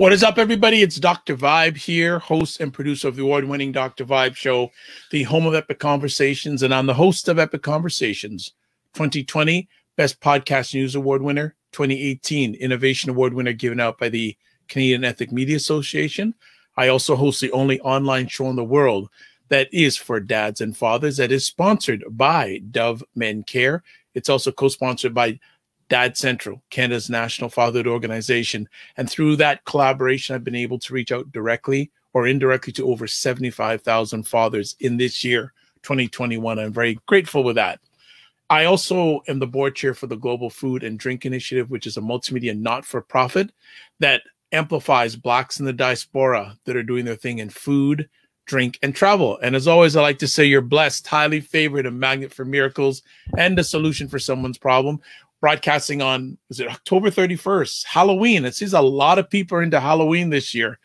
What is up, everybody? It's Dr. Vibe here, host and producer of the award-winning Dr. Vibe Show, the home of Epic Conversations, and I'm the host of Epic Conversations. 2020 Best Podcast News Award winner, 2018 Innovation Award winner given out by the Canadian Ethnic Media Association. I also host the only online show in the world that is for dads and fathers that is sponsored by Dove Men Care. It's also co-sponsored by Dad Central, Canada's national fatherhood organization. And through that collaboration, I've been able to reach out directly or indirectly to over 75,000 fathers in this year, 2021. I'm very grateful with that. I also am the board chair for the Global Food and Drink Initiative, which is a multimedia not-for-profit that amplifies Blacks in the diaspora that are doing their thing in food, drink, and travel. And as always, I like to say you're blessed, highly favored, a magnet for miracles, and a solution for someone's problem. Broadcasting on, is it October 31st, Halloween. It seems a lot of people are into Halloween this year.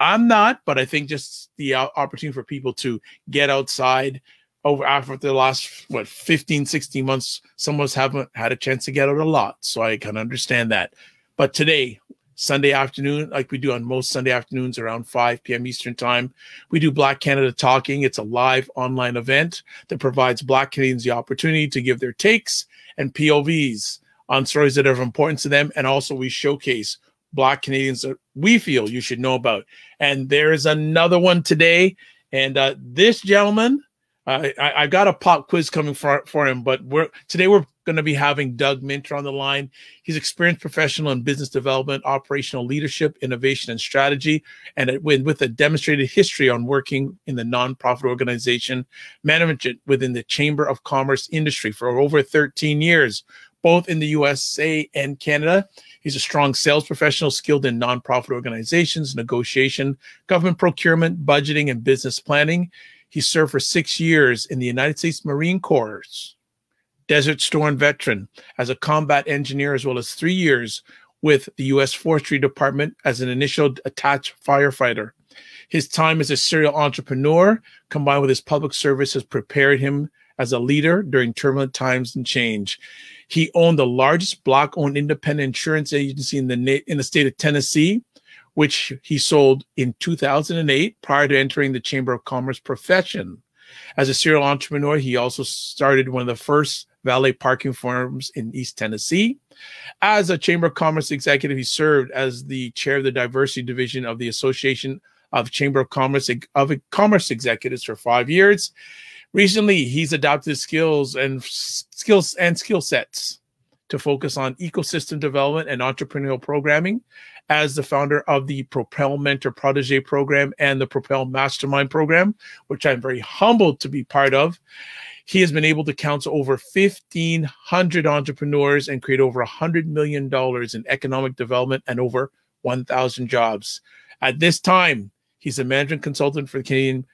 I'm not, but I think just the opportunity for people to get outside over after the last, 15, 16 months, some of us haven't had a chance to get out a lot. So I can understand that. But today, Sunday afternoon, like we do on most Sunday afternoons around 5 p.m. Eastern time, we do Black Canada Talking. It's a live online event that provides Black Canadians the opportunity to give their takes and POVs on stories that are of importance to them. And also we showcase Black Canadians that we feel you should know about. And there is another one today. And this gentleman, I've got a pop quiz coming for him, but today we're going to be having Doug Minter on the line. He's experienced professional in business development, operational leadership, innovation, and strategy, and with a demonstrated history on working in the nonprofit organization management within the Chamber of Commerce industry for over 13 years, both in the USA and Canada. He's a strong sales professional skilled in nonprofit organizations, negotiation, government procurement, budgeting, and business planning. He served for 6 years in the United States Marine Corps, Desert Storm veteran, as a combat engineer, as well as 3 years with the US Forestry Department as an initial attached firefighter. His time as a serial entrepreneur, combined with his public service, has prepared him as a leader during turbulent times and change. He owned the largest Black-owned independent insurance agency in the state of Tennessee, which he sold in 2008 prior to entering the Chamber of Commerce profession. As a serial entrepreneur, he also started one of the first valet parking firms in East Tennessee. As a Chamber of Commerce executive, he served as the chair of the diversity division of the Association of Chamber of Commerce Executives for 5 years. Recently, he's adopted skill sets to focus on ecosystem development and entrepreneurial programming as the founder of the Propel Mentor Protege program and the Propel Mastermind program, which I'm very humbled to be part of. He has been able to counsel over 1,500 entrepreneurs and create over $100 million in economic development and over 1,000 jobs. At this time, he's a management consultant for the Canadian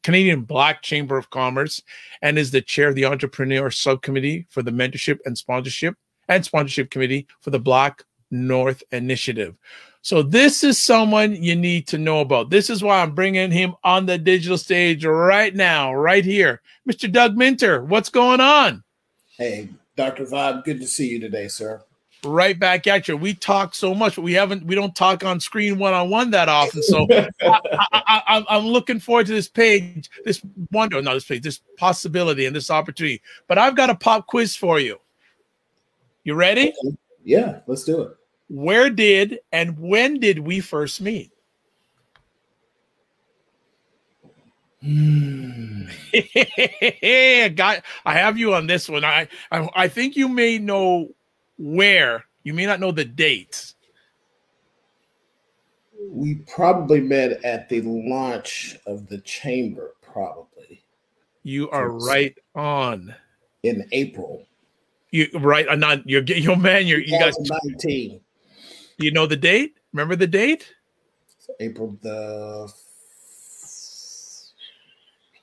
Canadian Black Chamber of Commerce and is the chair of the entrepreneur subcommittee for the mentorship and sponsorship committee for the Black North Initiative. So this is someone you need to know about. This is why I'm bringing him on the digital stage right now, right here. Mr. Doug Minter, what's going on? Hey, Dr. Vibe, good to see you today, sir. Right back at you. We talk so much, but we don't talk on screen one-on-one that often. So I'm looking forward to this possibility and this opportunity. But I've got a pop quiz for you. You ready? Okay. Yeah, let's do it. Where did and when did we first meet? I have you on this one. I think you may know where. You may not know the date. We probably met at the launch of the chamber, probably. You are right on. In April. You right? Not your man. You guys. 2019. Do you know the date? Remember the date? April the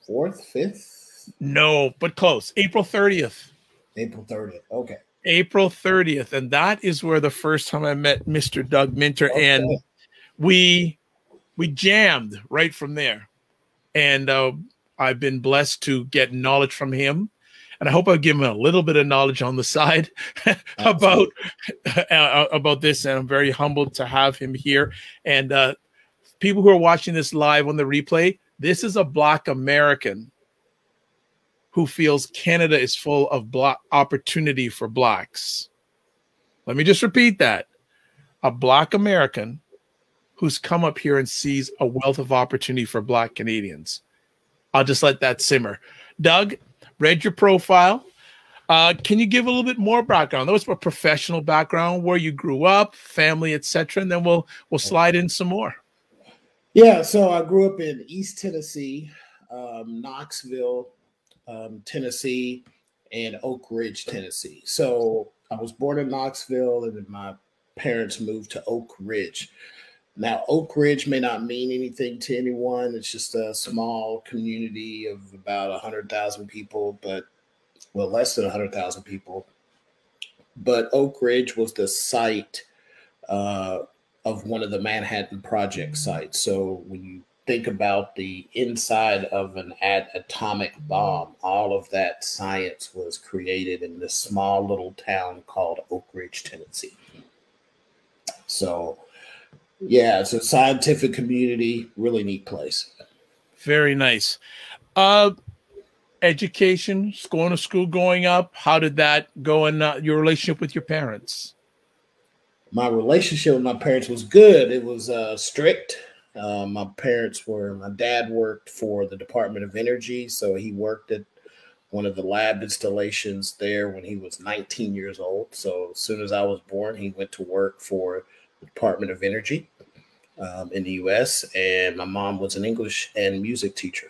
4th, 5th. No, but close. April 30th. April 30th. Okay. April 30th, and that is where the first time I met Mr. Doug Minter, and we jammed right from there. And I've been blessed to get knowledge from him and I hope I've given a little bit of knowledge on the side about this. And I'm very humbled to have him here. And people who are watching this live on the replay, this is a Black American who feels Canada is full of opportunity for Blacks. Let me just repeat that. A Black American who's come up here and sees a wealth of opportunity for Black Canadians. I'll just let that simmer. Doug, read your profile. Can you give a little bit more background? That was a professional background, where you grew up, family, etc., and then we'll slide in some more. Yeah, so I grew up in East Tennessee, Knoxville, Tennessee, and Oak Ridge, Tennessee. So I was born in Knoxville, and then my parents moved to Oak Ridge. Now, Oak Ridge may not mean anything to anyone. It's just a small community of about 100,000 people, well, less than 100,000 people. But Oak Ridge was the site of one of the Manhattan Project sites. So when you think about the inside of an atomic bomb, all of that science was created in this small little town called Oak Ridge, Tennessee. So yeah, it's a scientific community, really neat place. Very nice. Education, going to school, growing up, how did that go in your relationship with your parents? My relationship with my parents was good. It was strict. My dad worked for the Department of Energy, so he worked at one of the lab installations there when he was 19 years old. So as soon as I was born, he went to work for the Department of Energy in the US, and my mom was an English and music teacher.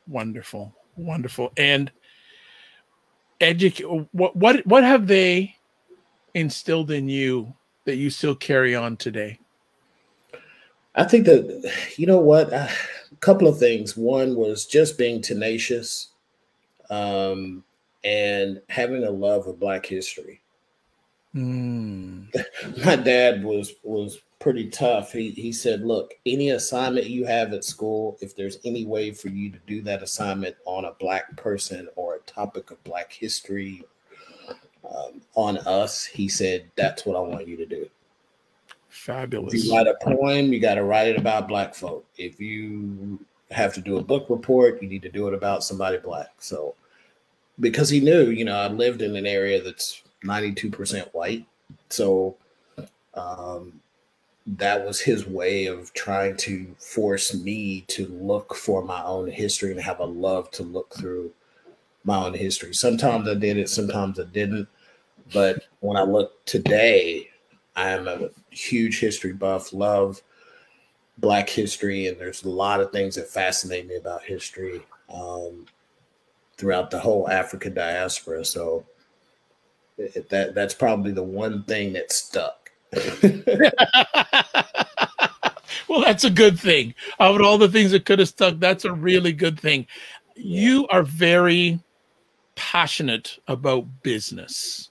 Wonderful, wonderful. And what have they instilled in you that you still carry on today? I think that, you know what, a couple of things. One was just being tenacious, and having a love of Black history. My dad was pretty tough. He said, look, any assignment you have at school, if there's any way for you to do that assignment on a Black person or a topic of Black history, on us, he said, that's what I want you to do. Fabulous. If you write a poem, you got to write it about Black folk. If you have to do a book report, you need to do it about somebody Black. So, because he knew, you know, I lived in an area that's 92% white. So that was his way of trying to force me to look for my own history and have a love to look through my own history. Sometimes I did it, sometimes I didn't. But when I look today, I am a huge history buff, love Black history, and there's a lot of things that fascinate me about history throughout the whole African diaspora. So that's probably the one thing that stuck. Well, that's a good thing. Out of all the things that could have stuck, that's a really good thing. You are very passionate about business.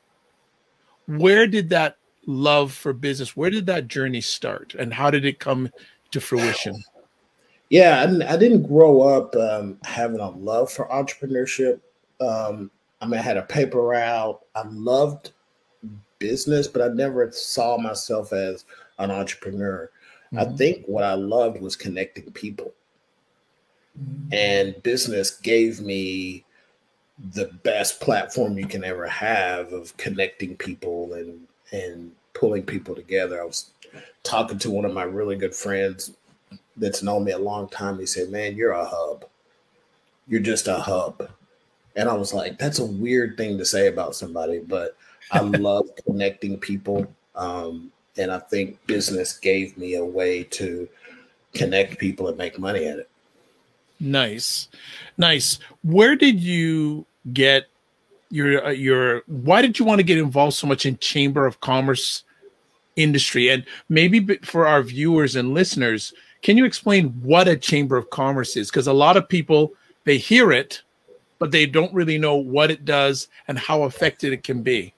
Where did that love for business, where did that journey start, and how did it come to fruition? Yeah, I didn't grow up having a love for entrepreneurship. I mean, I had a paper route. I loved business, but I never saw myself as an entrepreneur. I think what I loved was connecting people. And business gave me the best platform you can ever have of connecting people and pulling people together. I was talking to one of my really good friends that's known me a long time. He said, man, you're a hub. You're just a hub. And I was like, that's a weird thing to say about somebody, but I love connecting people. And I think business gave me a way to connect people and make money at it. Nice. Nice. Where did you get why did you want to get involved so much in Chamber of Commerce industry? And maybe for our viewers and listeners, can you explain what a Chamber of Commerce is? Because a lot of people, they hear it, but they don't really know what it does and how effective it can be.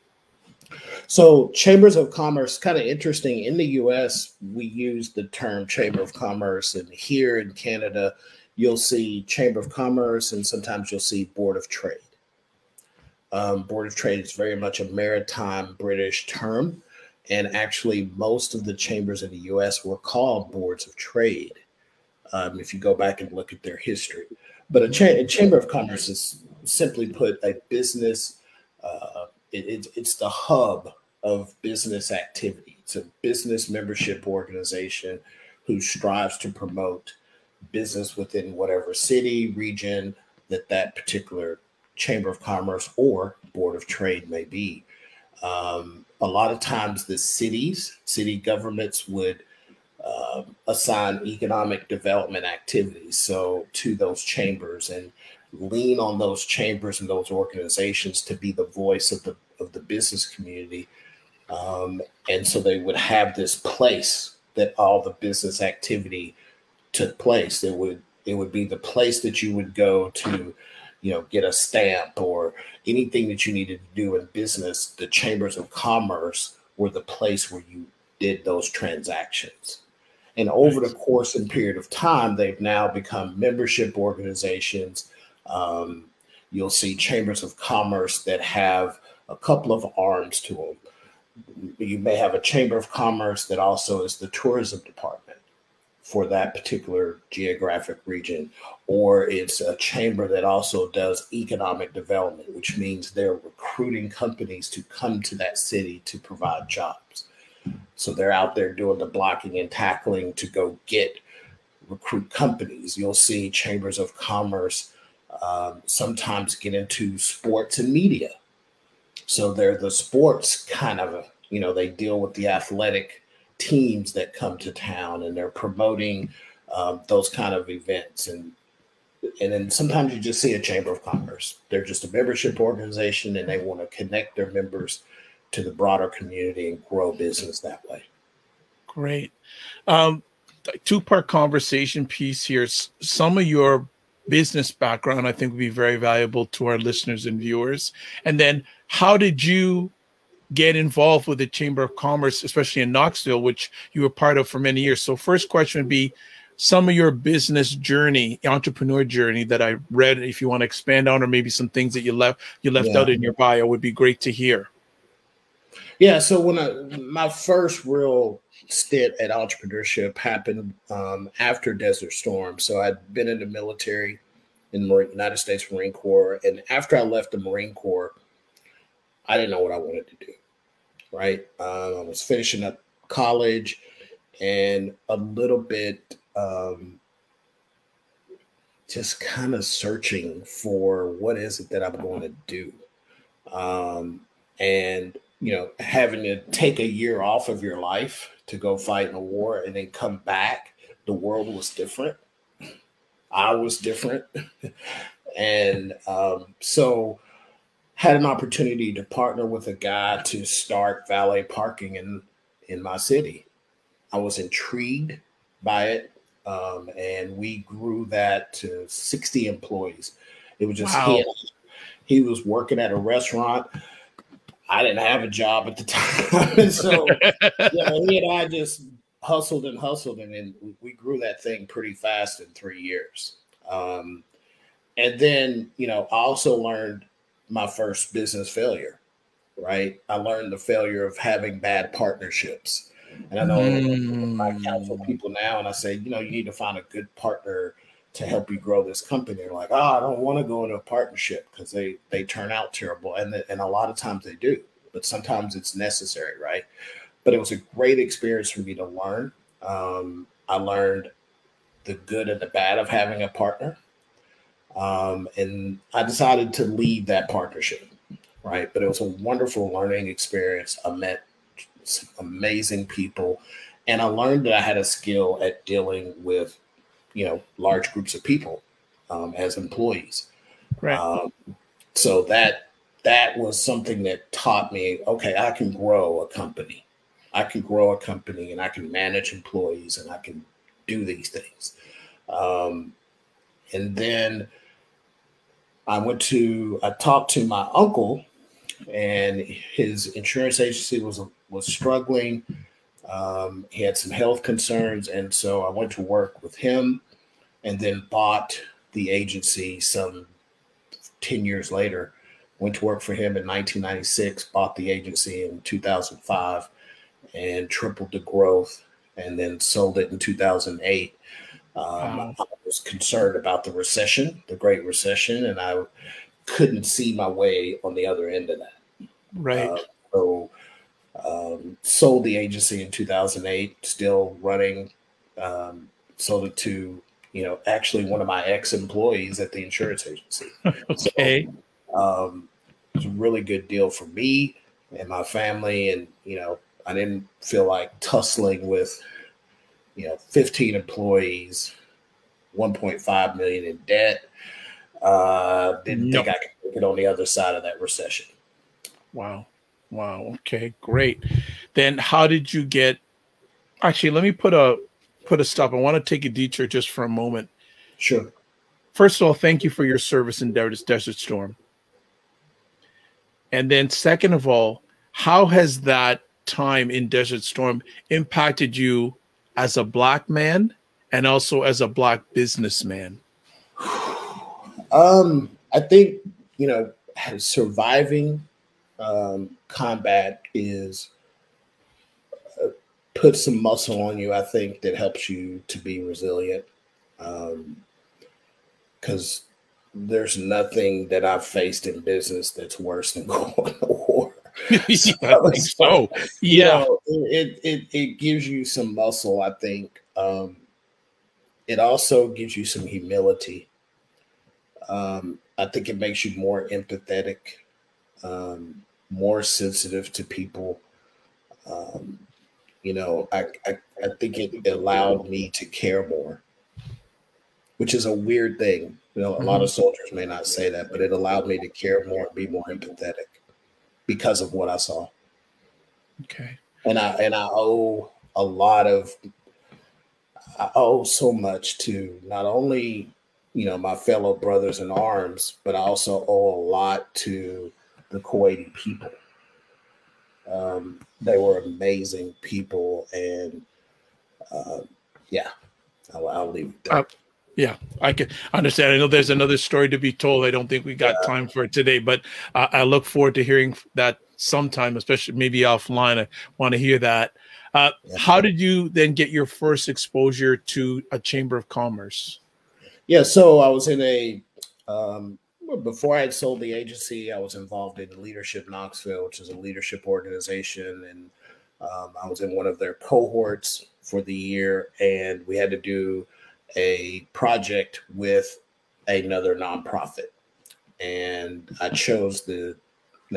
So chambers of commerce, kind of interesting. In the US, we use the term Chamber of Commerce, and here in Canada, you'll see Chamber of Commerce and sometimes you'll see Board of Trade. Board of Trade is very much a maritime British term. And actually, most of the chambers in the US were called boards of trade, if you go back and look at their history. But a chamber of commerce is, simply put, a business. It's the hub of business activity. It's a business membership organization who strives to promote business within whatever city, region that particular chamber of commerce or board of trade may be. A lot of times the city governments would assign economic development activities to those chambers and lean on those chambers and those organizations to be the voice of the business community. And so they would have this place that all the business activity took place. It would be the place that you would go to, get a stamp or anything that you needed to do in business. The chambers of commerce were the place where you did those transactions. And over the course and period of time, they've now become membership organizations. You'll see chambers of commerce that have a couple of arms to them. You may have a chamber of commerce that also is the tourism department for that particular geographic region, or it's a chamber that also does economic development, which means they're recruiting companies to come to that city to provide jobs. So they're out there doing the blocking and tackling to go recruit companies. You'll see chambers of commerce sometimes get into sports and media. So they're the sports kind of, they deal with the athletic teams that come to town, and they're promoting those kind of events. And then sometimes you just see a chamber of commerce. They're just a membership organization, and they want to connect their members to the broader community and grow business that way. Great. Two-part conversation piece here. Some of your business background, I think, would be very valuable to our listeners and viewers. And then how did you get involved with the Chamber of Commerce, especially in Knoxville, which you were part of for many years? So first question would be some of your business journey, entrepreneur journey that I read, if you want to expand on, or maybe some things that you left out in your bio, would be great to hear. Yeah, so my first real stint at entrepreneurship happened after Desert Storm. So I'd been in the military in the United States Marine Corps. And after I left the Marine Corps, I didn't know what I wanted to do, right? I was finishing up college and a little bit just kind of searching for what is it that I'm going to do. And having to take a year off of your life to go fight in a war and then come back, the world was different. I was different. And so had an opportunity to partner with a guy to start valet parking in my city. I was intrigued by it. And we grew that to 60 employees. It was just he was working at a restaurant. I didn't have a job at the time. And so he and I just hustled, and then we grew that thing pretty fast in 3 years. And then, I also learned my first business failure, right? I learned the failure of having bad partnerships. And I know I counsel people now, and I say, you need to find a good partner to help you grow this company. They're like, I don't want to go into a partnership because they turn out terrible. And a lot of times they do, but sometimes it's necessary, right? But it was a great experience for me to learn. I learned the good and the bad of having a partner. And I decided to lead that partnership, right? But it was a wonderful learning experience. I met some amazing people, and I learned that I had a skill at dealing with large groups of people as employees. Right. So that was something that taught me, okay, I can grow a company. I can grow a company, and I can manage employees, and I can do these things. And then I talked to my uncle, and his insurance agency was struggling. He had some health concerns. And so I went to work with him and then bought the agency some 10 years later went to work for him in 1996, bought the agency in 2005 and tripled the growth, and then sold it in 2008. Wow. I was concerned about the recession, the Great Recession, and I couldn't see my way on the other end of that. Right. So sold the agency in 2008, still running, sold it to, actually one of my ex-employees at the insurance agency. Okay. So, it was a really good deal for me and my family. And, I didn't feel like tussling with, 15 employees, 1.5 million in debt. Didn't think I could make it on the other side of that recession. Wow. Wow. Okay, great. Then how did you get, actually, let me put a stop. I want to take a detour just for a moment. Sure. First of all, thank you for your service in Desert Storm. And then second of all, how has that time in Desert Storm impacted you as a Black man and also as a Black businessman? I think, surviving combat is put some muscle on you, I think, that helps you to be resilient. Because there's nothing that I've faced in business that's worse than going to war. Yeah, I think so. Yeah. It gives you some muscle, I think. It also gives you some humility. I think it makes you more empathetic, more sensitive to people. I think it allowed me to care more, which is a weird thing. A lot of soldiers may not say that, but it allowed me to care more and be more empathetic because of what I saw. Okay. And I owe so much to not only, my fellow brothers in arms, but I also owe a lot to the Kuwaiti people. They were amazing people, and I'll leave it there. Yeah, I can understand. I know there's another story to be told. I don't think we got time for it today, but I look forward to hearing that sometime, especially maybe offline. I want to hear that. How did you then get your first exposure to a Chamber of Commerce? Yeah, so I was in before I had sold the agency, I was involved in Leadership Knoxville, which is a leadership organization. And I was in one of their cohorts for the year, and we had to do a project with another nonprofit. And I chose they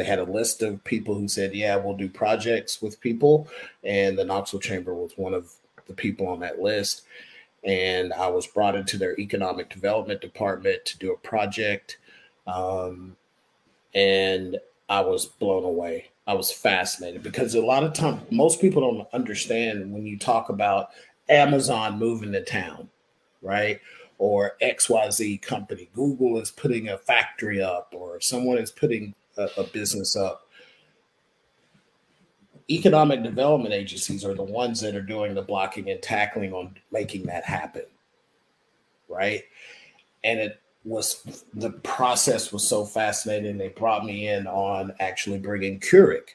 had a list of people who said, yeah, we'll do projects with people. And the Knoxville Chamber was one of the people on that list. And I was brought into their economic development department to do a project. And I was blown away. I was fascinated because a lot of times most people don't understand when you talk about Amazon moving to town, right? Or XYZ company, Google is putting a factory up, or someone is putting a business up. Economic development agencies are the ones that are doing the blocking and tackling on making that happen, right? And the process was so fascinating. They brought me in on actually bringing Keurig,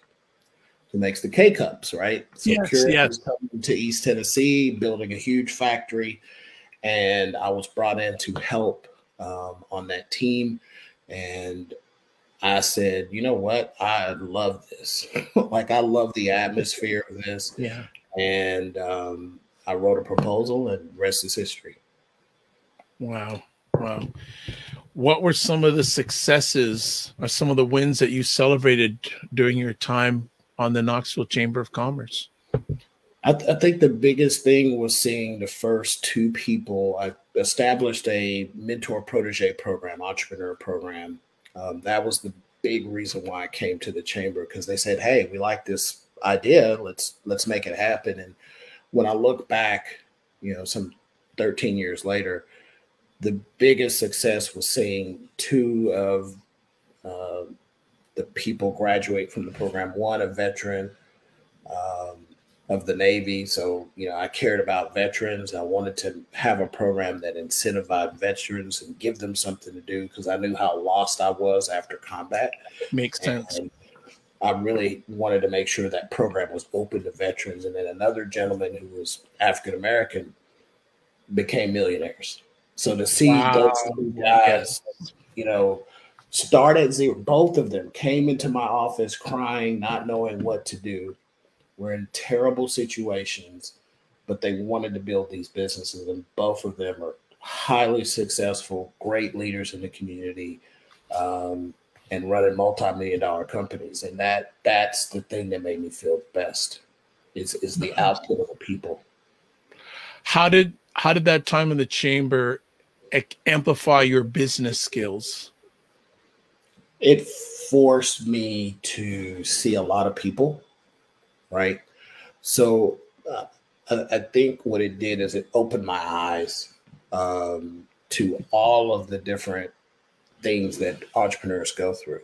who makes the K-Cups, right? So Keurig is coming to East Tennessee, building a huge factory. And I was brought in to help on that team. And I said, you know what? I love this. Like, I love the atmosphere of this. Yeah. And I wrote a proposal, and the rest is history. Wow. Wow. What were some of the successes or some of the wins that you celebrated during your time on the Knoxville Chamber of Commerce? I think the biggest thing was seeing the first two people. I established a mentor protege program, entrepreneur program. That was the big reason why I came to the chamber, because they said, hey, we like this idea. Let's make it happen. And when I look back, some 13 years later, the biggest success was seeing two of the people graduate from the program. One, a veteran, of the Navy. So, I cared about veterans. I wanted to have a program that incentivized veterans and give them something to do because I knew how lost I was after combat. Makes sense. And I really wanted to make sure that program was open to veterans. And then another gentleman who was African-American became millionaires. So to see those two guys, start at zero, both of them came into my office crying, not knowing what to do. We're in terrible situations, but they wanted to build these businesses, and both of them are highly successful, great leaders in the community, and running multi-million-dollar companies. And that's the thing that made me feel best is the output of the people. How did that time in the chamber amplify your business skills? It forced me to see a lot of people. Right. So I think what it did is it opened my eyes to all of the different things that entrepreneurs go through.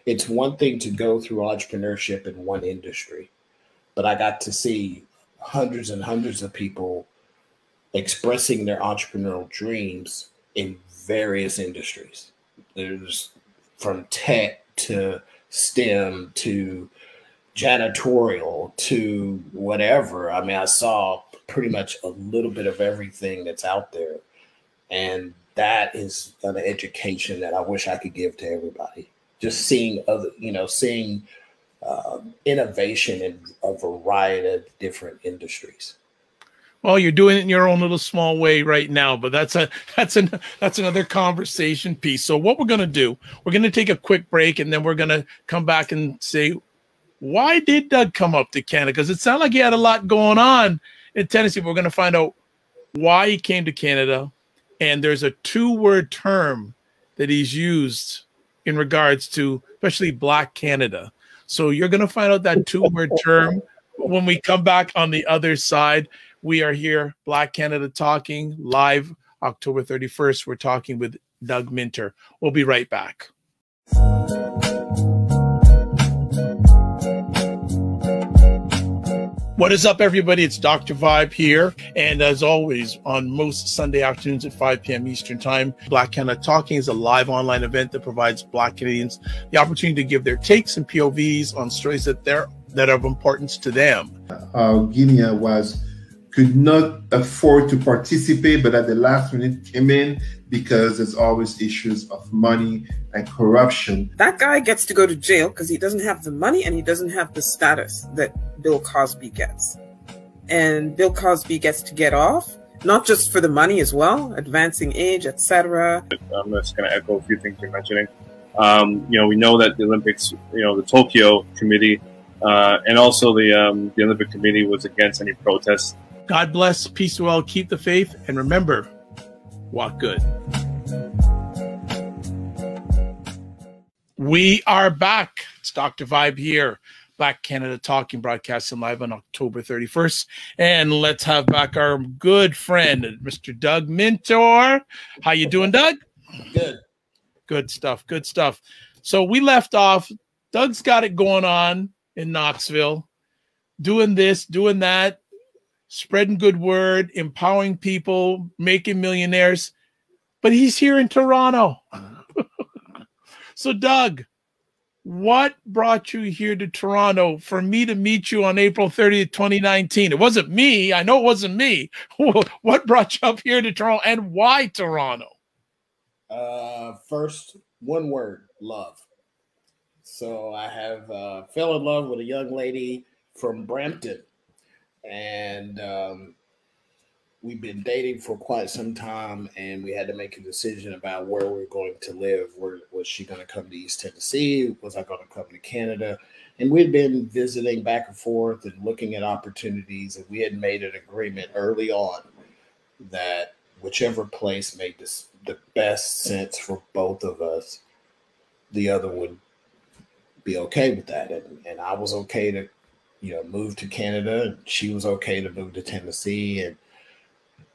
It's one thing to go through entrepreneurship in one industry, but I got to see hundreds and hundreds of people expressing their entrepreneurial dreams in various industries. There's from tech to STEM to janitorial to whatever. I mean, I saw pretty much a little bit of everything that's out there. And that is an education that I wish I could give to everybody. Just seeing innovation in a variety of different industries. Well, you're doing it in your own little small way right now, but that's another conversation piece. So what we're going to do, we're going to take a quick break, and then we're going to come back and say, why did Doug come up to Canada? Because it sounded like he had a lot going on in Tennessee. We're going to find out why he came to Canada. And there's a 2-word term that he's used in regards to especially Black Canada. So you're going to find out that 2-word term when we come back on the other side. We are here, Black Canada Talking, live October 31st. We're talking with Doug Minter. We'll be right back. What is up, everybody? It's Dr. Vibe here. And as always, on most Sunday afternoons at 5 p.m. Eastern Time, Black Canada Talking is a live online event that provides Black Canadians the opportunity to give their takes and POVs on stories that are of importance to them. Guinea could not afford to participate, but at the last minute came in because there's always issues of money and corruption. That guy gets to go to jail because he doesn't have the money and he doesn't have the status that Bill Cosby gets. And Bill Cosby gets to get off, not just for the money as well, advancing age, etc. I'm just going to echo a few things you're mentioning. We know that the Olympics, the Tokyo Committee and also the Olympic Committee was against any protests. God bless, peace well, keep the faith, and remember, walk good. We are back. It's Dr. Vibe here, Black Canada Talking, broadcasting live on October 31st. And let's have back our good friend, Mr. Doug Minter. How you doing, Doug? Good. Good stuff, good stuff. So we left off. Doug's got it going on in Knoxville, doing this, doing that, spreading good word, empowering people, making millionaires. But he's here in Toronto. So, Doug, what brought you here to Toronto for me to meet you on April 30th, 2019? It wasn't me. I know it wasn't me. What brought you up here to Toronto, and why Toronto? First, one word, love. So I have fell in love with a young lady from Brampton. And we've been dating for quite some time, and we had to make a decision about where we were going to live. Was she going to come to East Tennessee? Was I going to come to Canada? And we'd been visiting back and forth and looking at opportunities, and we had made an agreement early on that whichever place made the best sense for both of us, the other would be okay with that. And I was okay to move to Canada, and she was okay to move to Tennessee. And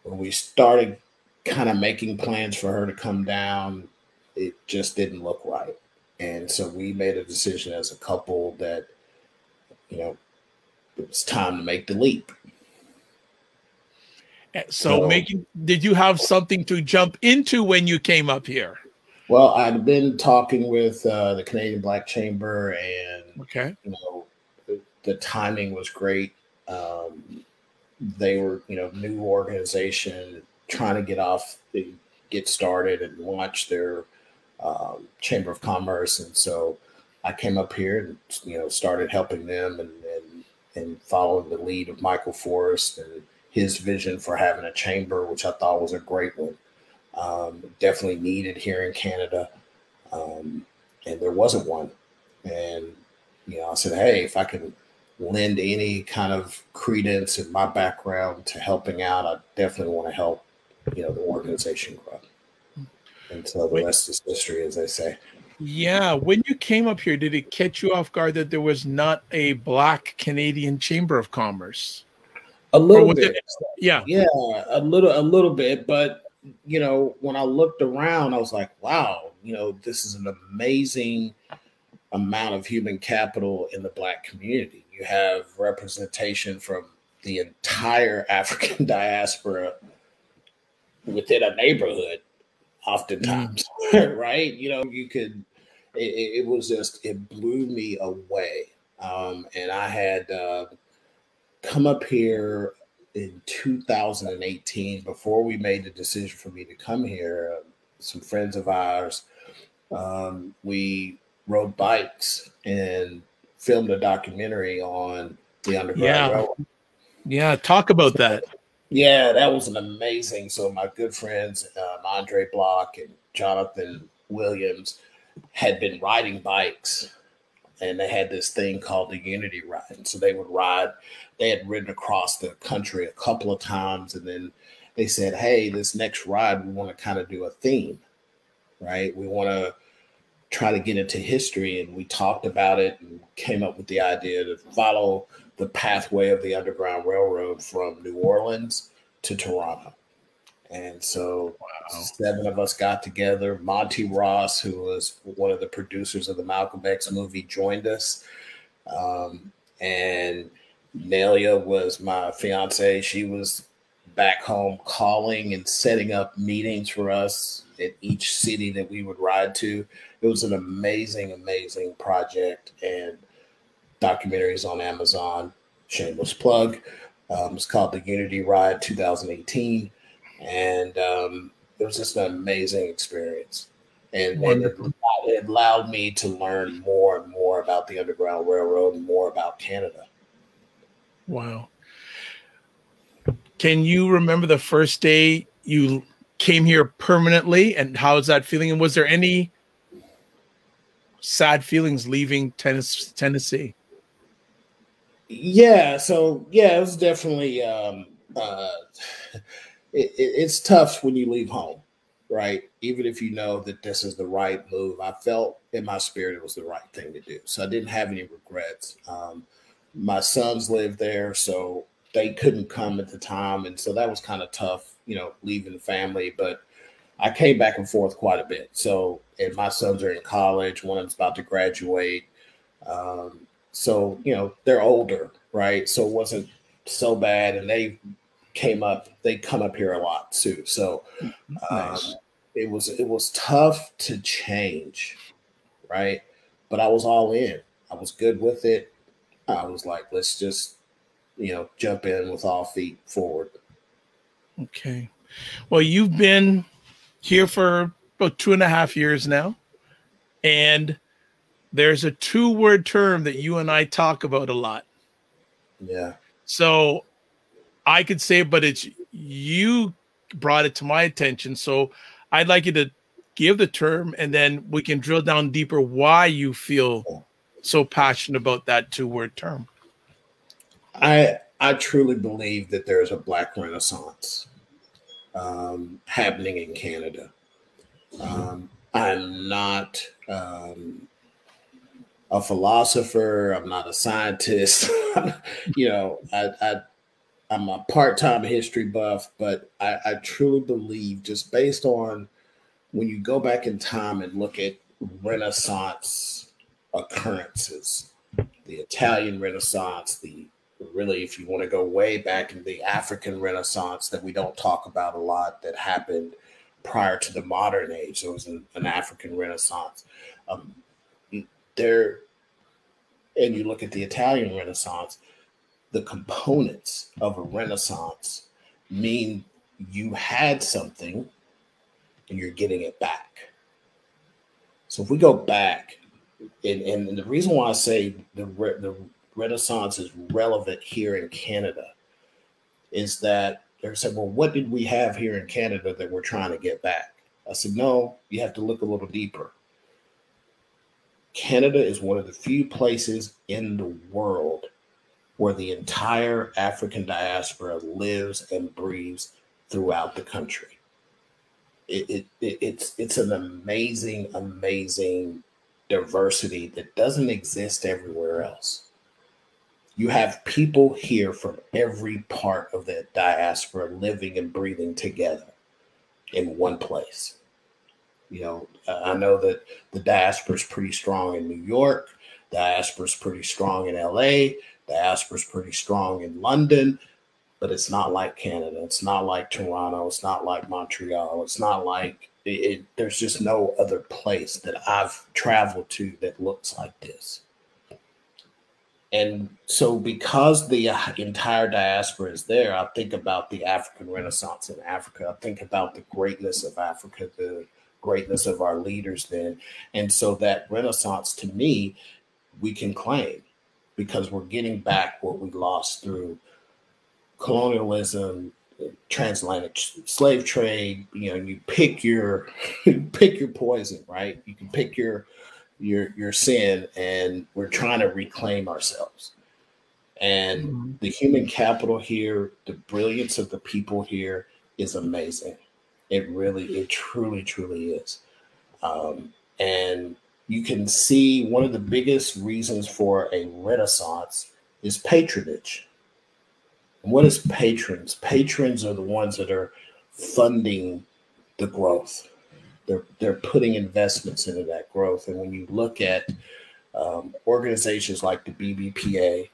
when we started kind of making plans for her to come down, it just didn't look right. And so we made a decision as a couple that, it was time to make the leap. So did you have something to jump into when you came up here? Well, I'd been talking with the Canadian Black Chamber, and the timing was great. They were, new organization trying to get started and launch their Chamber of Commerce, and so I came up here and started helping them and following the lead of Michael Forrest and his vision for having a chamber, which I thought was a great one. Definitely needed here in Canada, and there wasn't one. And I said, hey, if I can lend any kind of credence in my background to helping out, I definitely want to help the organization grow. And so the rest is history, as they say. Yeah. When you came up here, did it catch you off guard that there was not a Black Canadian Chamber of Commerce? A little bit. Yeah, a little bit. But when I looked around, I was like, wow, this is an amazing amount of human capital in the Black community. You have representation from the entire African diaspora within a neighborhood, oftentimes, right? It blew me away. And I had come up here in 2018, before we made the decision for me to come here. Some friends of ours, we rode bikes and filmed a documentary on the Underground Railroad. Yeah, talk about that. Yeah, that was an amazing. So my good friends, Andre Block and Jonathan Williams, had been riding bikes, and they had this thing called the Unity Ride. And so they would ride. They had ridden across the country a couple of times, and then they said, hey, this next ride, we want to kind of do a theme, right? We want to try to get into history. And we talked about it and came up with the idea to follow the pathway of the Underground Railroad from New Orleans to Toronto. And so 7 of us got together. Monty Ross, who was one of the producers of the Malcolm X movie, joined us. And Nelia was my fiance. She was back home calling and setting up meetings for us at each city that we would ride to. It was an amazing, amazing project, and documentaries on Amazon. Shameless plug. It's called The Unity Ride 2018. And it was just an amazing experience. And it allowed me to learn more and more about the Underground Railroad and more about Canada. Wow. Can you remember the first day you came here permanently, and how is that feeling? And was there any sad feelings leaving Tennessee? Yeah. So, it was definitely, it's tough when you leave home, right? Even if you know that this is the right move. I felt in my spirit it was the right thing to do. So I didn't have any regrets. My sons lived there, so they couldn't come at the time. And so that was kind of tough, leaving the family. But I came back and forth quite a bit. So, and my sons are in college. One of them's about to graduate. So, they're older, right? So it wasn't so bad. And they come up here a lot too. So nice. It was tough to change, right? But I was all in. I was good with it. I was like, let's just, jump in with all feet forward. Okay. Well, you've been here for about 2.5 years now, and there's a 2-word term that you and I talk about a lot. Yeah. So I could say, but it's you brought it to my attention. So I'd like you to give the term, and then we can drill down deeper why you feel so passionate about that 2-word term. I truly believe that there's a Black Renaissance happening in Canada. I'm not a philosopher. I'm not a scientist. I'm a part-time history buff, but I truly believe, just based on when you go back in time and look at Renaissance occurrences, the Italian Renaissance, the really, if you want to go way back in the African Renaissance that we don't talk about a lot, that happened prior to the modern age. There was an African Renaissance. There, and you look at the Italian Renaissance, the components of a Renaissance mean you had something and you're getting it back. So if we go back, and the reason why I say the Renaissance is relevant here in Canada is that they said, well, what did we have here in Canada that we're trying to get back? I said, no, you have to look a little deeper. Canada is one of the few places in the world where the entire African diaspora lives and breathes throughout the country. It's an amazing, amazing diversity that doesn't exist everywhere else. You have people here from every part of the diaspora living and breathing together in one place. You know, I know that the diaspora is pretty strong in New York. Diaspora is pretty strong in LA. Diaspora is pretty strong in London, but it's not like Canada. It's not like Toronto. It's not like Montreal. It's not like there's just no other place that I've traveled to that looks like this. And so because the entire diaspora is there, I think about the African Renaissance in Africa. I think about the greatness of Africa, the greatness of our leaders then. And so that Renaissance, to me, we can claim because we're getting back what we lost through colonialism, transatlantic slave trade. You know, you pick your poison, right? You can pick your sin, and we're trying to reclaim ourselves. And the human capital here, the brilliance of the people here is amazing. It truly, truly is. And you can see one of the biggest reasons for a renaissance is patronage. And what is patrons? Patrons are the ones that are funding the growth. They're putting investments into that growth. And when you look at organizations like the BBPA,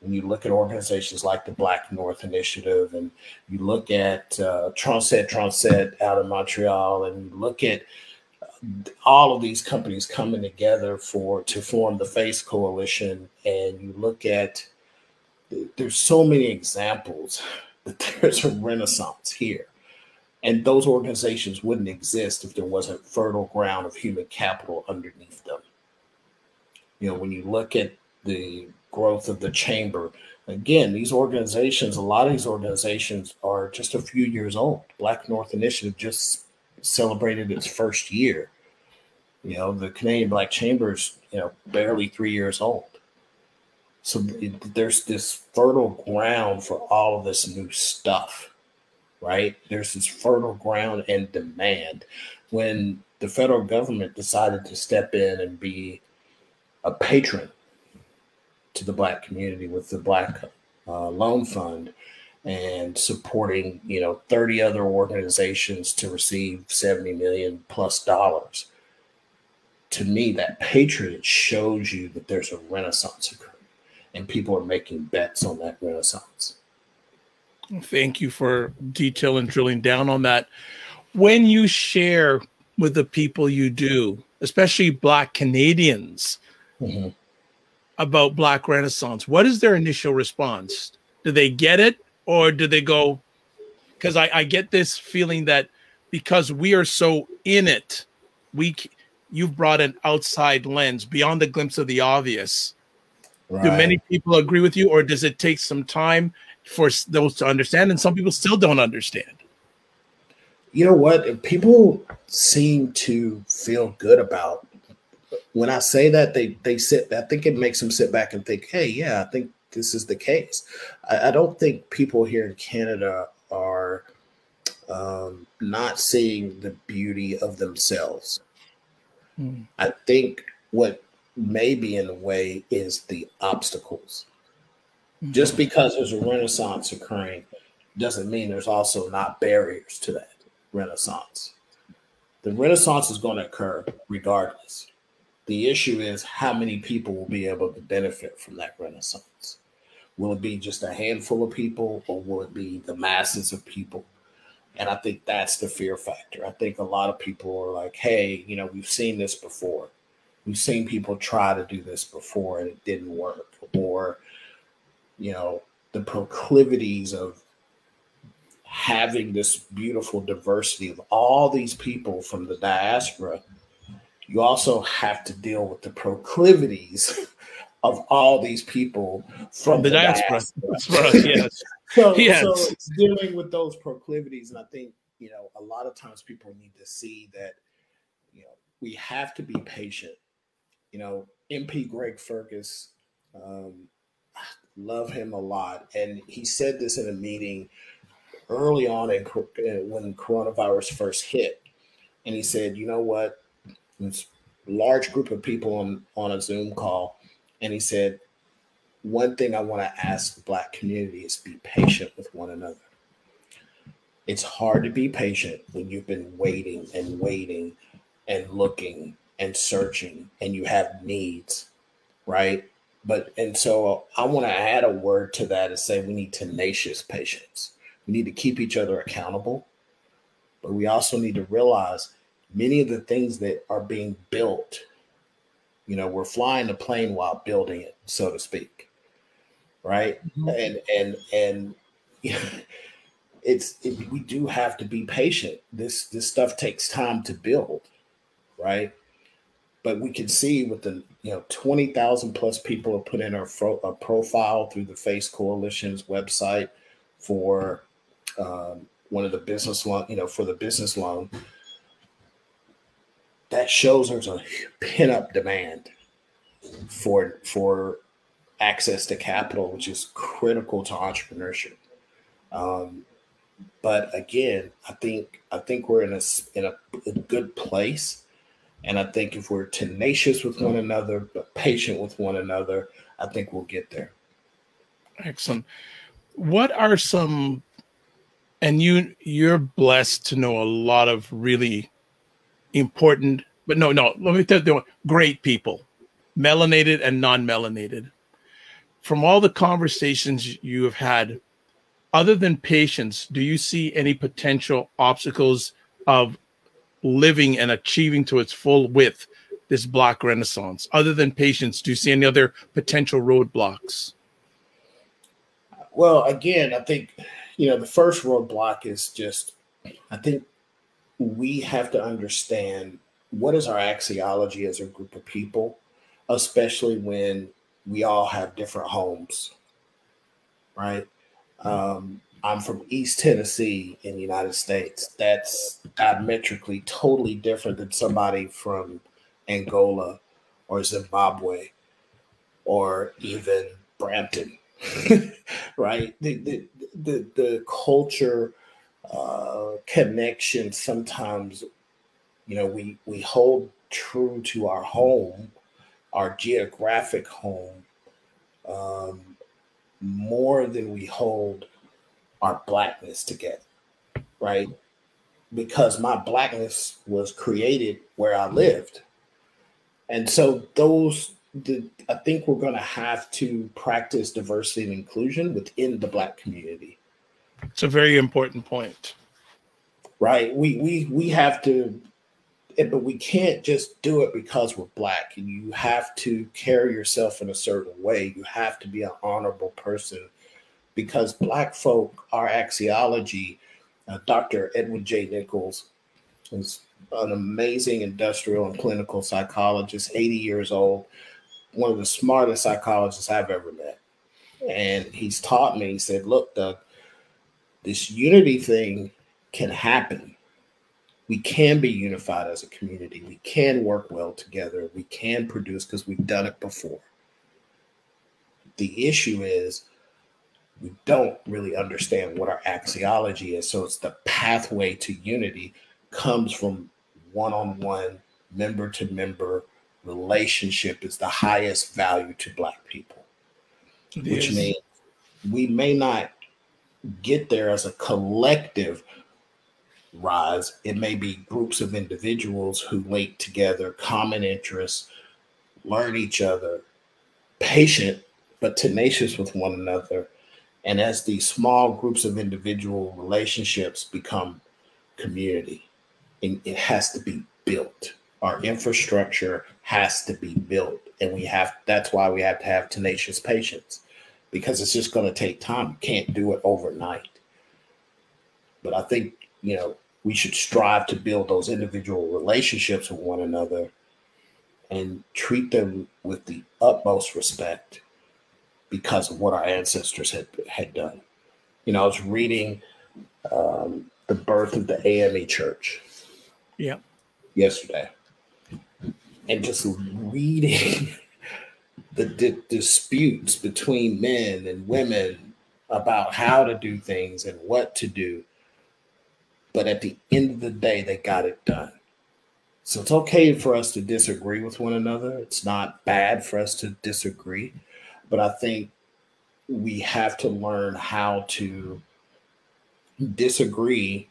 when you look at organizations like the Black North Initiative, and you look at Transet out of Montreal, and you look at all of these companies coming together to form the FACE Coalition, and you look at, there's so many examples that there's a renaissance here. And those organizations wouldn't exist if there wasn't fertile ground of human capital underneath them. You know, when you look at the growth of the chamber, again, these organizations, a lot of these organizations are just a few years old. Black North Initiative just celebrated its first year. You know, the Canadian Black Chamber is, barely 3 years old. So there's this fertile ground for all of this new stuff. Right? There's this fertile ground and demand. When the federal government decided to step in and be a patron to the Black community with the Black Loan Fund and supporting, 30 other organizations to receive $70 million plus. To me, that patronage shows you that there's a renaissance occurring, and people are making bets on that renaissance. Thank you for detail and drilling down on that. When you share with the people you do, especially Black Canadians, about Black Renaissance, what is their initial response? Do they get it, or do they go, because I get this feeling that because we are so in it, you've brought an outside lens beyond the glimpse of the obvious. Right. Do many people agree with you, or does it take some time for those to understand, and some people still don't understand? You know what? People seem to feel good about when I say that. They sit. I think it makes them sit back and think, "Hey, yeah, I think this is the case." I don't think people here in Canada are not seeing the beauty of themselves. I think what may be in the way is the obstacles. Just because there's a renaissance occurring doesn't mean there's also not barriers to that renaissance. The renaissance is going to occur regardless. The issue is how many people will be able to benefit from that renaissance. Will it be just a handful of people, or will it be the masses of people? And I think that's the fear factor. I think a lot of people are like, hey, you know, we've seen this before. We've seen people try to do this before and it didn't work. Or, you know, the proclivities of having this beautiful diversity of all these people from the diaspora. You also have to deal with the proclivities of all these people from the diaspora. Yes. So it's dealing with those proclivities. And I think, you know, a lot of times people need to see that, you know, we have to be patient. You know, MP Greg Fergus, love him a lot. And he said this in a meeting early on when coronavirus first hit. And he said, you know what? It's a large group of people on a Zoom call. And he said, one thing I want to ask the Black community is be patient with one another. It's hard to be patient when you've been waiting and looking and searching and you have needs, right? And so I want to add a word to that and say we need tenacious patience. We need to keep each other accountable, but we also need to realize many of the things that are being built, you know, we're flying the plane while building it, so to speak, right? Mm-hmm. And we do have to be patient. This stuff takes time to build, right? But we can see with the 20,000 plus people have put in a profile through the Face Coalition's website for one of the business loan, for the business loan. That shows there's a pent-up demand for access to capital, which is critical to entrepreneurship. But again, I think we're in a good place. And I think if we're tenacious with one another, but patient with one another, I think we'll get there. Excellent. What are some, and you're blessed to know a lot of really important, but no, let me tell you, great people, melanated and non-melanated. From all the conversations you have had, other than patience, do you see any potential obstacles of living and achieving to its full width this Black Renaissance? Other than patience, do you see any other potential roadblocks? Well, again, I think, the first roadblock is just, I think we have to understand what is our axiology as a group of people, especially when we all have different homes, right? I'm from East Tennessee in the United States. That's diametrically totally different than somebody from Angola or Zimbabwe or even Brampton, right? The culture connection sometimes, we hold true to our home, our geographic home, more than we hold our Blackness together, right? Because my Blackness was created where I lived. And so I think we're going to have to practice diversity and inclusion within the Black community. It's a very important point. Right. We have to, but we can't just do it because we're Black. And you have to carry yourself in a certain way. You have to be an honorable person. Because Black folk, our axiology, Dr. Edwin J. Nichols is an amazing industrial and clinical psychologist, 80 years old, one of the smartest psychologists I've ever met. And he's taught me, he said, look, Doug, this unity thing can happen. We can be unified as a community. We can work well together. We can produce because we've done it before. The issue is, we don't really understand what our axiology is. So it's the pathway to unity comes from one-on-one, member-to-member relationship is the highest value to Black people, which means we may not get there as a collective rise. It may be groups of individuals who link together, common interests, learn each other, patient but tenacious with one another. And as these small groups of individual relationships become community, it has to be built. Our infrastructure has to be built. And that's why we have to have tenacious patience, because it's just going to take time. You can't do it overnight. But I think, we should strive to build those individual relationships with one another and treat them with the utmost respect because of what our ancestors had done. I was reading the birth of the AME Church yesterday, and just reading the disputes between men and women about how to do things and what to do. But at the end of the day, they got it done. So it's okay for us to disagree with one another. It's not bad for us to disagree. But I think we have to learn how to disagree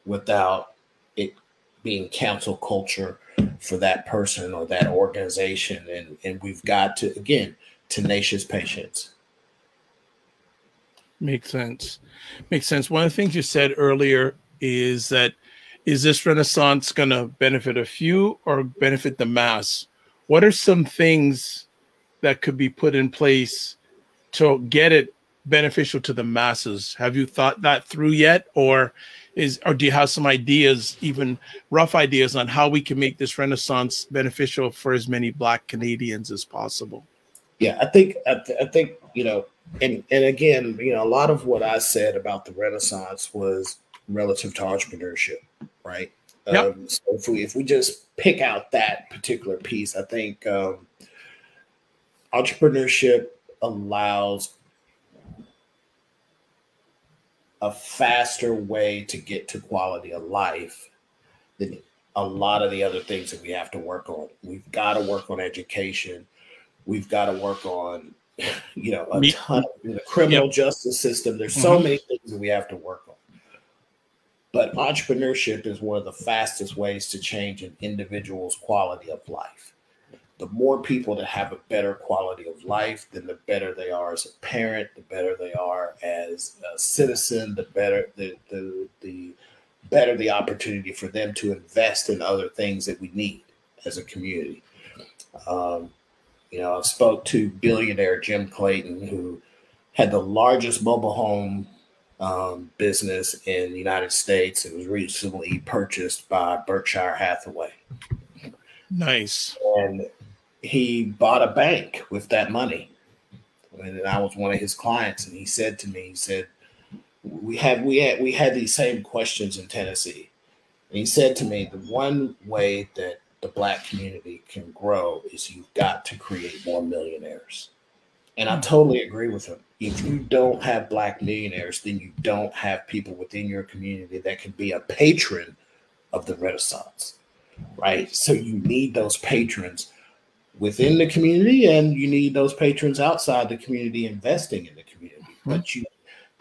without it being cancel culture for that person or that organization. And we've got to, again, tenacious patience. Makes sense. One of the things you said earlier is this Renaissance going to benefit a few or benefit the mass? What are some things that could be put in place to get it beneficial to the masses? Have you thought that through yet? Or do you have some ideas, even rough ideas, on how we can make this Renaissance beneficial for as many Black Canadians as possible? Yeah, I think, and again, a lot of what I said about the Renaissance was relative to entrepreneurship, right? Yep. So if we just pick out that particular piece, I think entrepreneurship allows a faster way to get to quality of life than a lot of the other things that we have to work on. We've got to work on education. We've got to work on, a ton of the criminal justice system. There's so many things that we have to work on. But entrepreneurship is one of the fastest ways to change an individual's quality of life. The more people that have a better quality of life, then the better they are as a parent, the better they are as a citizen, the better the opportunity for them to invest in other things that we need as a community. I spoke to billionaire Jim Clayton, who had the largest mobile home business in the United States. It was recently purchased by Berkshire Hathaway. Nice. And he bought a bank with that money. And I was one of his clients, and he said to me, we had these same questions in Tennessee. And he said to me, the one way that the Black community can grow is you've got to create more millionaires. And I totally agree with him. If you don't have Black millionaires, then you don't have people within your community that can be a patron of the Renaissance, right? So you need those patrons within the community, and you need those patrons outside the community investing in the community. But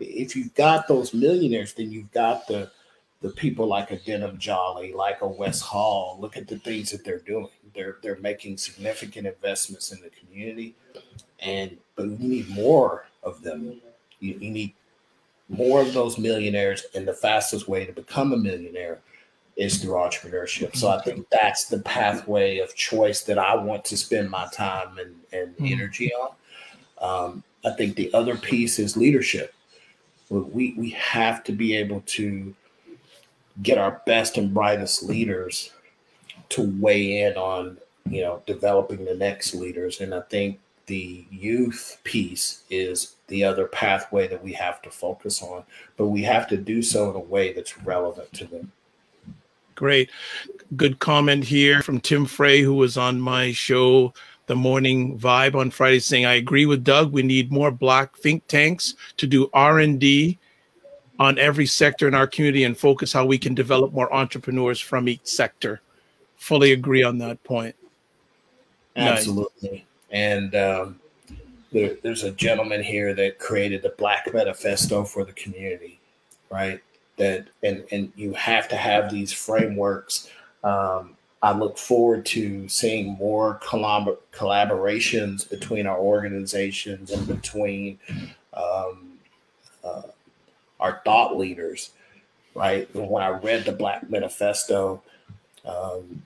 if you've got those millionaires, then you've got the people like a Denham Jolly, like a West Hall. Look at the things that they're doing. They're making significant investments in the community, but you need more of them. You need more of those millionaires, and the fastest way to become a millionaire is through entrepreneurship. So I think that's the pathway of choice that I want to spend my time and energy on. I think the other piece is leadership. We have to be able to get our best and brightest leaders to weigh in on, developing the next leaders. And I think the youth piece is the other pathway that we have to focus on, but we have to do so in a way that's relevant to them. Great. Good comment here from Tim Frey, who was on my show, The Morning Vibe, on Friday, saying, I agree with Doug. We need more Black think tanks to do R&D on every sector in our community and focus how we can develop more entrepreneurs from each sector. Fully agree on that point. Absolutely. Nice. And there's a gentleman here that created the Black Manifesto for the community, right? And you have to have these frameworks I look forward to seeing more collaborations between our organizations and between our thought leaders, right? When I read the Black Manifesto,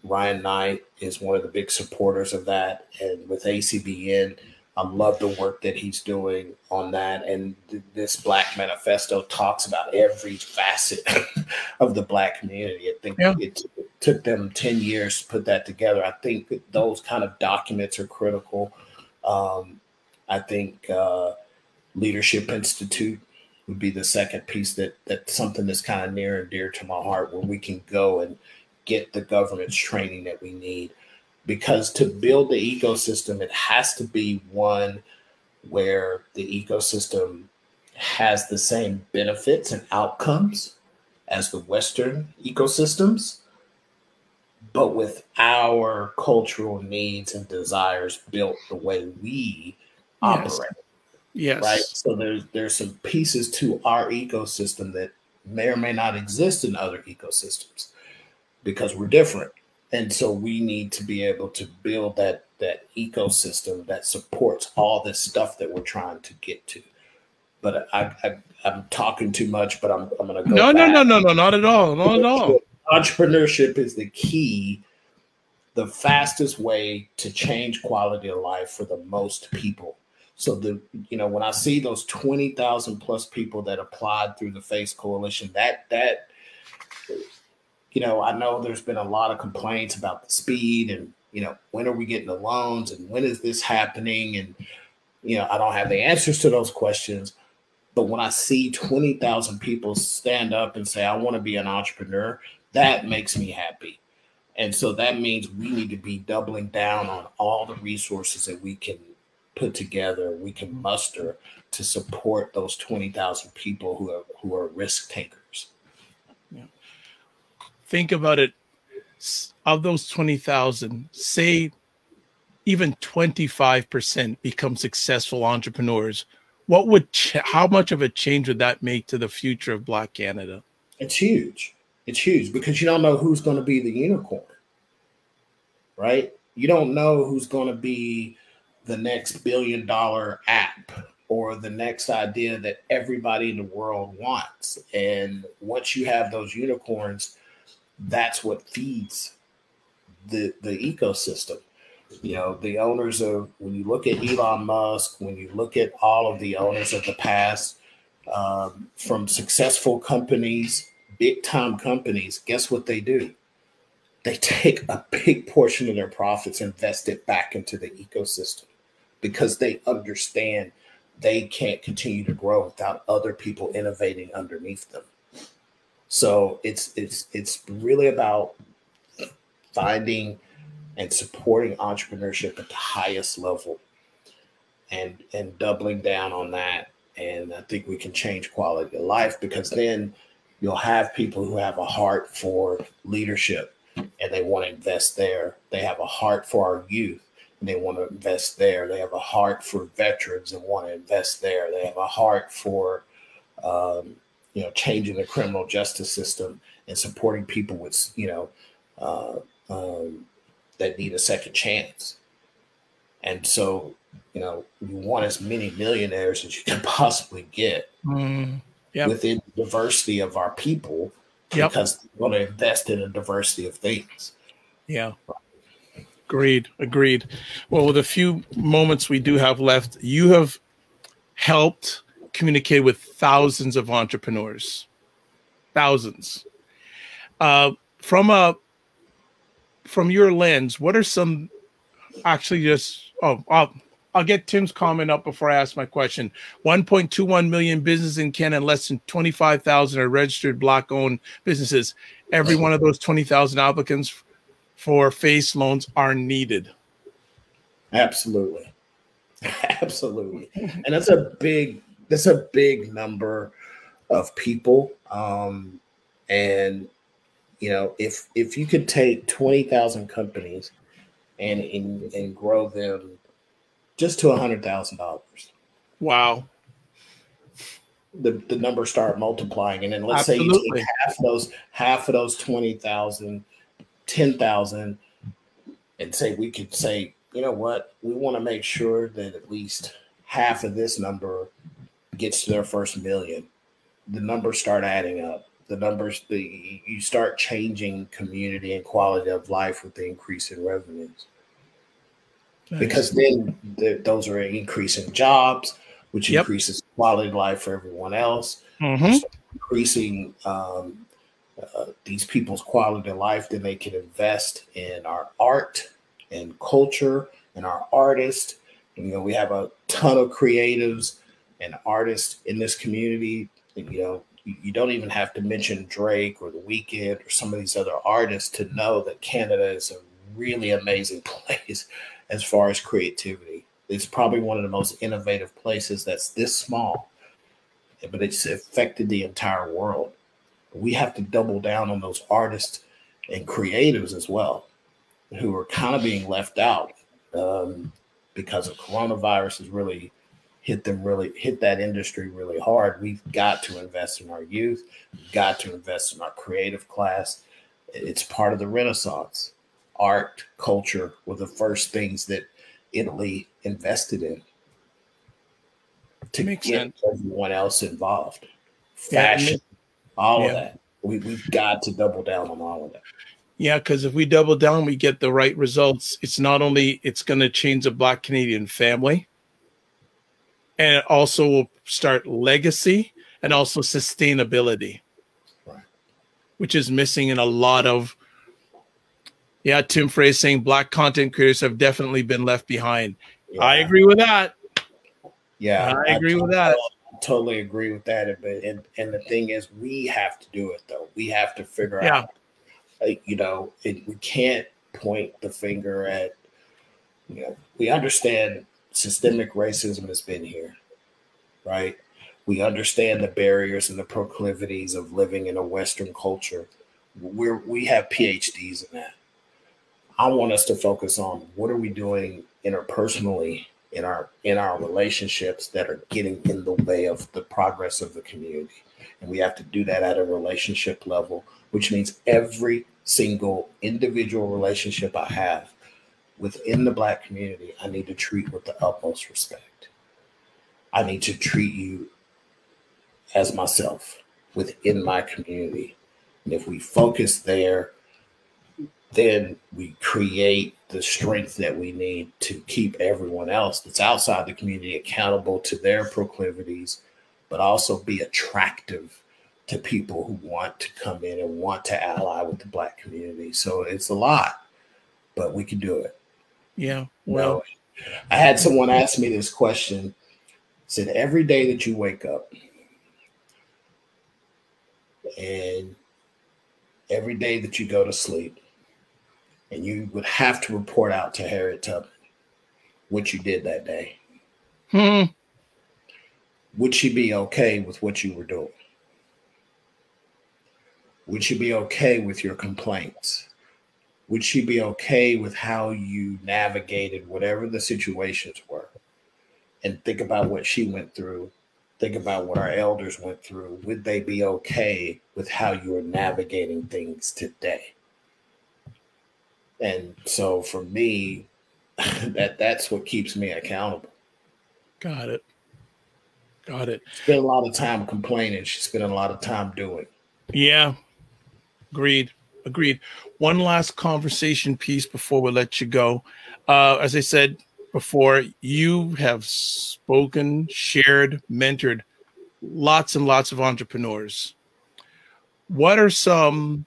Ryan Knight is one of the big supporters of that. And with ACBN, I love the work that he's doing on that. And this Black Manifesto talks about every facet of the Black community. I think it took them 10 years to put that together. I think that those kind of documents are critical. I think Leadership Institute would be the second piece that's something that's kind of near and dear to my heart, where we can go and get the governance training that we need. Because to build the ecosystem, it has to be one where the ecosystem has the same benefits and outcomes as the Western ecosystems, but with our cultural needs and desires built the way we operate. Yes. Right. So there's some pieces to our ecosystem that may or may not exist in other ecosystems because we're different. And so we need to be able to build that ecosystem that supports all this stuff that we're trying to get to. But I'm talking too much, but I'm going to go No, back. no, not at all. Not at all. Entrepreneurship is the key, the fastest way to change quality of life for the most people. So when I see those 20,000 plus people that applied through the FACE Coalition, that I know there's been a lot of complaints about the speed and, when are we getting the loans and when is this happening? And, I don't have the answers to those questions. But when I see 20,000 people stand up and say, I want to be an entrepreneur, that makes me happy. And so that means we need to be doubling down on all the resources that we can put together, we can muster to support those 20,000 people who are risk takers. Yeah. Think about it. Of those 20,000, say even 25% become successful entrepreneurs. How much of a change would that make to the future of Black Canada? It's huge. It's huge because you don't know who's going to be the unicorn, right? You don't know who's going to be the next billion-dollar app or the next idea that everybody in the world wants. And once you have those unicorns, that's what feeds the ecosystem. The owners of, when you look at Elon Musk, when you look at all of the owners of the past, from successful companies, big time companies, guess what they do? They take a big portion of their profits and invest it back into the ecosystem because they understand they can't continue to grow without other people innovating underneath them. So it's really about finding and supporting entrepreneurship at the highest level and doubling down on that. And I think we can change quality of life because then you'll have people who have a heart for leadership and they want to invest there. They have a heart for our youth and they want to invest there. They have a heart for veterans and want to invest there. They have a heart for, changing the criminal justice system and supporting people with, that need a second chance. And so, you want as many millionaires as you can possibly get within the diversity of our people because they want to invest in a diversity of things. Yeah. Agreed. Well, with a few moments we do have left, you have helped communicate with thousands of entrepreneurs. Thousands. From your lens, what are some I'll get Tim's comment up before I ask my question. 1.21 million businesses in Canada, and less than 25,000 are registered Black-owned businesses. Every one of those 20,000 applicants for FACE loans are needed. Absolutely. And that's a big number of people. And if you could take 20,000 companies and grow them just to $100,000. Wow. The numbers start multiplying. And then let's say you take half of those 20,000 10,000 and say, we could say, you know what, we want to make sure that at least half of this number gets to their first million. The numbers start adding up. You start changing community and quality of life with the increase in revenues. Nice. Because then those are increasing jobs, which increases quality of life for everyone else. Increasing these people's quality of life, then they can invest in our art and culture and our artists. And, you know, we have a ton of creatives and artists in this community. And, you know, you don't even have to mention Drake or The Weeknd or some of these other artists to know that Canada is a really amazing place as far as creativity. It's probably one of the most innovative places that's this small, but it's affected the entire world. We have to double down on those artists and creatives as well, who are kind of being left out because of coronavirus has really hit that industry really hard. We've got to invest in our youth. We've got to invest in our creative class. It's part of the Renaissance. Art, culture were the first things that Italy invested in to get everyone else involved. Fashion, all of that. We've got to double down on all of that. Yeah, because if we double down, we get the right results. It's not only it's going to change the Black Canadian family, and it also will start legacy and also sustainability, which is missing in a lot of. Yeah, Tim Frey saying Black content creators have definitely been left behind. Yeah. I agree with that. Yeah, I agree with that. Totally agree with that. And the thing is, we have to do it though. We have to figure out. You know, we can't point the finger at. You know, we understand systemic racism has been here, right? We understand the barriers and the proclivities of living in a Western culture. We have PhDs in that. I want us to focus on what are we doing interpersonally in our relationships that are getting in the way of the progress of the community. And we have to do that at a relationship level, which means every single individual relationship I have within the Black community, I need to treat with the utmost respect. I need to treat you as myself within my community. And if we focus there, then we create the strength that we need to keep everyone else that's outside the community accountable to their proclivities, but also be attractive to people who want to come in and want to ally with the Black community. So it's a lot, but we can do it. Yeah. Well, I had someone ask me this question, said, every day that you wake up and every day that you go to sleep, and you would have to report out to Harriet Tubman what you did that day. Would she be okay with what you were doing? Would she be okay with your complaints? Would she be okay with how you navigated whatever the situations were? And think about what she went through. Think about what our elders went through. Would they be okay with how you are navigating things today? And so for me, that's what keeps me accountable. Got it. Spend a lot of time complaining. She's spending a lot of time doing. Yeah. Agreed. One last conversation piece before we let you go. As I said before, you have spoken, shared, mentored lots and lots of entrepreneurs. What are some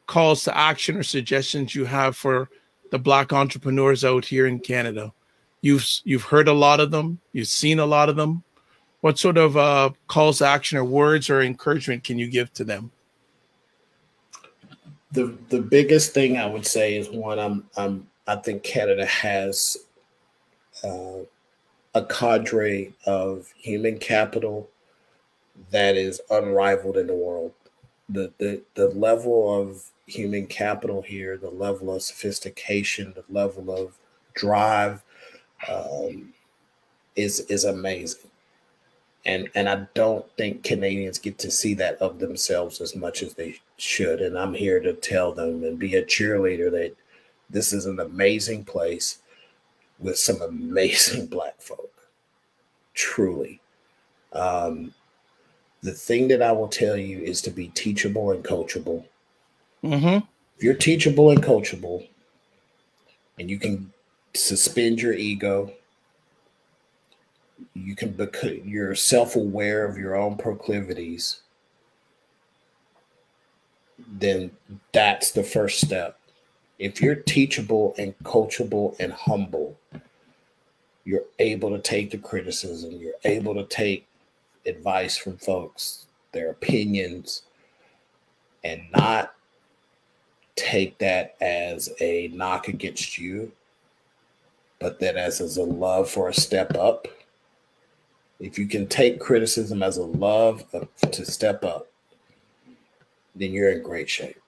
calls to action or suggestions you have for the Black entrepreneurs out here in Canada? You've heard a lot of them. You've seen a lot of them. What sort of calls to action or words or encouragement can you give to them? The biggest thing I would say is one, I think Canada has a cadre of human capital that is unrivaled in the world. The level of human capital here, the level of sophistication, the level of drive is amazing. And I don't think Canadians get to see that of themselves as much as should. And I'm here to tell them and be a cheerleader that this is an amazing place with some amazing Black folk. Truly. The thing that I will tell you is to be teachable and coachable. Mm-hmm. If you're teachable and coachable and you can suspend your ego, you can become, you're self-aware of your own proclivities, then that's the first step. If you're teachable and coachable and humble, you're able to take the criticism, you're able to take advice from folks, their opinions, and not take that as a knock against you, but that as a love for a step up. If you can take criticism as a love to step up, then you're in great shape.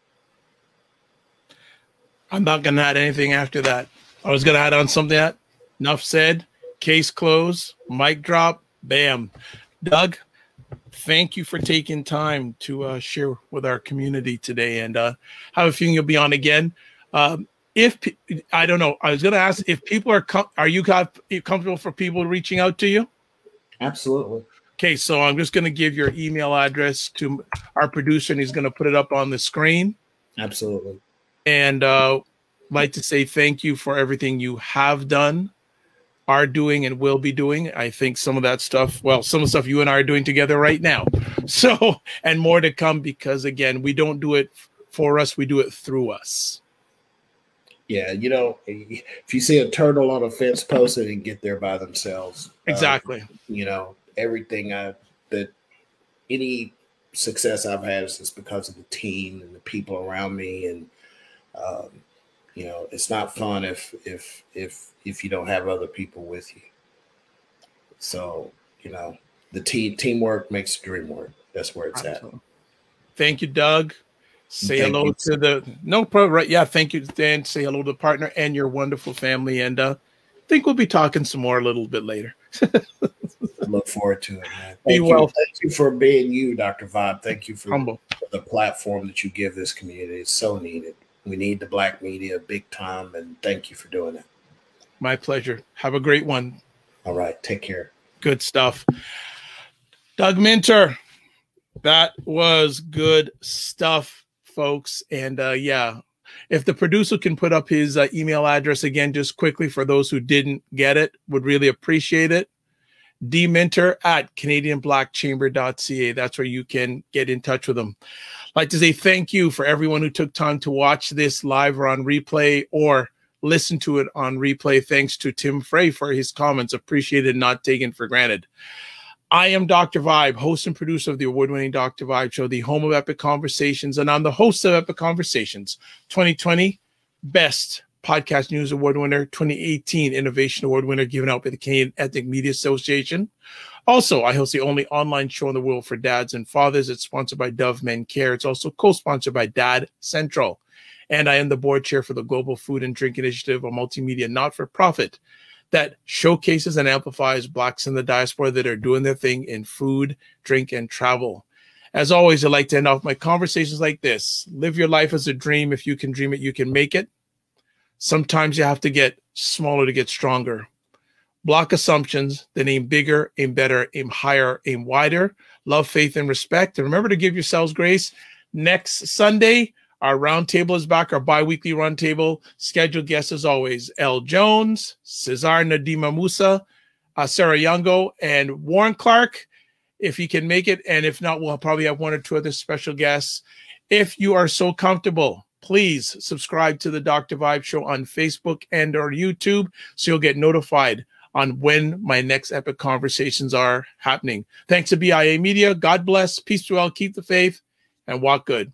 I'm not going to add anything after that. I was going to add on something that enough said, case closed, mic drop, bam. Doug, thank you for taking time to share with our community today, and have a feeling you'll be on again. If I don't know, I was going to ask if people are you comfortable for people reaching out to you? Absolutely. Okay, so I'm just going to give your email address to our producer, and he's going to put it up on the screen. Absolutely. And like to say thank you for everything you have done, are doing, and will be doing. I think some of that stuff, well, some of the stuff you and I are doing together right now. So, and more to come, because again, we don't do it for us, we do it through us. Yeah, you know, if you see a turtle on a fence post, they didn't get there by themselves. Exactly. You know, everything that any success I've had is just because of the team and the people around me, and you know, it's not fun if you don't have other people with you. So, you know, the teamwork makes the dream work. That's where it's Absolutely. At. Thank you, Doug. Say hello to the right. Yeah, thank you, Dan. Say hello to the partner and your wonderful family. And I think we'll be talking some more a little bit later. I look forward to it, man. Thank you for being you, Dr. Vibe. Thank you for the platform that you give this community. It's so needed. We need the Black media big time, and thank you for doing it. My pleasure. Have a great one. All right. Take care. Good stuff. Doug Minter. That was good stuff, folks. And yeah, if the producer can put up his email address again, just quickly for those who didn't get it, would really appreciate it. dminter@canadianblackchamber.ca. That's where you can get in touch with him. I'd like to say thank you for everyone who took time to watch this live or on replay or listen to it on replay. Thanks to Tim Frey for his comments. Appreciated, not taken for granted. I am Dr. Vibe, host and producer of the award-winning Dr. Vibe Show, the home of Epic Conversations, and I'm the host of Epic Conversations 2020 Best Podcast News Award winner, 2018 Innovation Award winner given out by the Canadian Ethnic Media Association. Also, I host the only online show in the world for dads and fathers. It's sponsored by Dove Men Care. It's also co-sponsored by Dad Central. And I am the board chair for the Global Food and Drink Initiative, a multimedia not-for-profit that showcases and amplifies Blacks in the diaspora that are doing their thing in food, drink, and travel. As always, I like to end off my conversations like this. Live your life as a dream. If you can dream it, you can make it. Sometimes you have to get smaller to get stronger. Block assumptions, then aim bigger, aim better, aim higher, aim wider. Love, faith, and respect. And remember to give yourselves grace. Next Sunday, our roundtable is back, our bi-weekly roundtable. Scheduled guests as always, L. Jones, Cesar Nadima Musa, Sarah Youngo, and Warren Clark, if you can make it. And if not, we'll probably have one or two other special guests. If you are so comfortable, please subscribe to the Dr. Vibe Show on Facebook and or YouTube so you'll get notified on when my next Epic Conversations are happening. Thanks to BIA Media. God bless. Peace to all. Keep the faith and walk good.